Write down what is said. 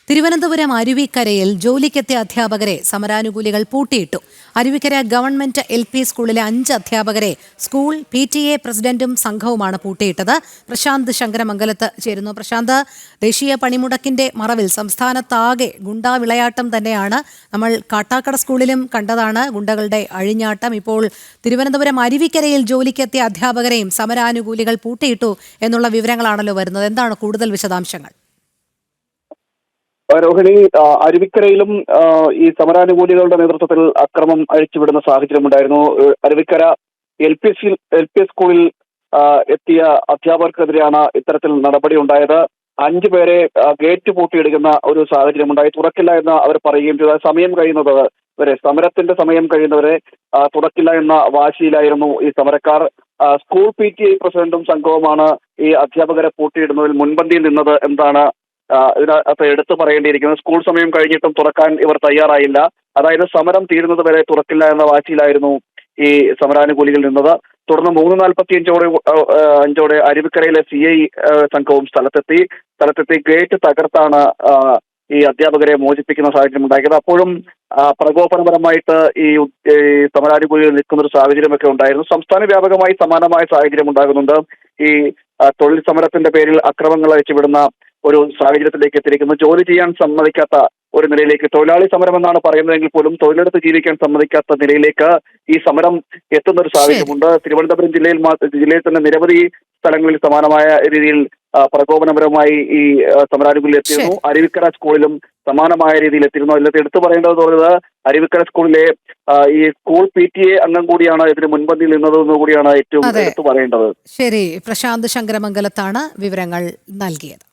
തിരുവനന്തപുരം അരുവിക്കരയിൽ ജോലിക്കെത്തിയ അധ്യാപകരെ സമരാനുകൂലികൾ പൂട്ടിയിട്ടു. Aruvikkara government LP സ്കൂളിലെ 5 അധ്യാപകരെ സ്കൂൾ PTA പ്രസിഡന്റും സംഘവുമാണ് പൂട്ടിയിട്ടത്. പ്രശാന്ത് ശങ്കരമംഗലത്ത് ചേരുന്നു. പ്രശാന്ത്, ദേശീയ പണിമുടക്കിന്റെ മറവിൽ സംസ്ഥാനത്താകെ ഗുണ്ടാ വിളയാട്ടം തന്നെയാണ്. നമ്മൾ കാട്ടാക്കട സ്കൂളിലും കണ്ടതാണ് ഗുണ്ടകളുടെ അഴിഞ്ഞാട്ടം. ഇപ്പോൾ തിരുവനന്തപുരം അരുവിക്കരയിൽ ജോലിക്കെത്തിയ അധ്യാപകരെയും സമരാനുകൂലികൾ പൂട്ടിയിട്ടു എന്നുള്ള വിവരങ്ങളാണല്ലോ വരുന്നത്. എന്താണ് കൂടുതൽ വിശദാംശങ്ങൾ? രോഹിണി, അരുവിക്കരയിലും ഈ സമരാനുകൂലികളുടെ നേതൃത്വത്തിൽ അക്രമം അഴിച്ചുവിടുന്ന സാഹചര്യമുണ്ടായിരുന്നു. അരുവിക്കര LP സ്കൂളിൽ എത്തിയ അധ്യാപകർക്കെതിരെയാണ് ഇത്തരത്തിൽ നടപടി ഉണ്ടായത്. 5 പേരെ ഗേറ്റ് പൂട്ടിയിടുന്ന ഒരു സാഹചര്യമുണ്ടായി. തുറക്കില്ല എന്ന് അവർ പറയുകയും ചെയ്തു. സമയം കഴിയുന്നത് വരെ, സമരത്തിന്റെ സമയം കഴിയുന്നവരെ തുറക്കില്ല എന്ന വാശിയിലായിരുന്നു ഈ സമരക്കാർ. സ്കൂൾ PTA പ്രസിഡന്റും സംഘവുമാണ് ഈ അധ്യാപകരെ പൂട്ടിയിടുന്നതിൽ മുൻപന്തിയിൽ നിന്നത് എന്നാണ് ഇതിനകത്ത് എടുത്തു പറയേണ്ടിയിരിക്കുന്നത്. സ്കൂൾ സമയം കഴിഞ്ഞിട്ടും തുറക്കാൻ ഇവർ തയ്യാറായില്ല. അതായത് സമരം തീരുന്നത് വരെ തുറക്കില്ല എന്ന വാശിയിലായിരുന്നു ഈ സമരാനുകൂലികൾ നിന്നത്. തുടർന്ന് 3:45 അരുവിക്കരയിലെ CI സംഘവും സ്ഥലത്തെത്തി ഗേറ്റ് തകർത്താണ് ഈ അധ്യാപകരെ മോചിപ്പിക്കുന്ന സാഹചര്യം ഉണ്ടാക്കിയത്. അപ്പോഴും പ്രകോപനപരമായിട്ട് ഈ സമരാനുകൂലികൾ നിൽക്കുന്ന ഒരു സാഹചര്യമൊക്കെ ഉണ്ടായിരുന്നു. സംസ്ഥാന വ്യാപകമായി സമാനമായ സാഹചര്യം ഉണ്ടാകുന്നുണ്ട്. ഈ തൊഴിൽ സമരത്തിന്റെ പേരിൽ അക്രമങ്ങൾ അഴിച്ചുവിടുന്ന ഒരു സാഹചര്യത്തിലേക്ക് എത്തിയിരിക്കുന്നു. ജോലി ചെയ്യാൻ സമ്മതിക്കാത്ത ഒരു നിലയിലേക്ക്, തൊഴിലാളി സമരം എന്നാണ് പറയുന്നതെങ്കിൽ പോലും തൊഴിലെടുത്ത് ജീവിക്കാൻ സമ്മതിക്കാത്ത നിലയിലേക്ക് ഈ സമരം എത്തുന്ന ഒരു സാഹചര്യമുണ്ട്. തിരുവനന്തപുരം ജില്ലയിൽ തന്നെ നിരവധി സ്ഥലങ്ങളിൽ സമാനമായ രീതിയിൽ പ്രകോപനപരമായി ഈ സമരാനുകൂലികൾ എത്തിയിരുന്നു. അരുവിക്കര സ്കൂളിലും സമാനമായ രീതിയിൽ എത്തിയിരുന്നു. അതിലത്തെ എടുത്തു പറയേണ്ടത് പറഞ്ഞത് അരുവിക്കര സ്കൂളിലെ ഈ സ്കൂൾ PTA അംഗം കൂടിയാണ് ഇതിന് മുൻപന്തിയിൽ നിന്നതെന്ന് കൂടിയാണ് ഏറ്റവും എടുത്തു പറയേണ്ടത്. ശരി, പ്രശാന്ത് ശങ്കരമംഗലത്താണ് വിവരങ്ങൾ നൽകിയത്.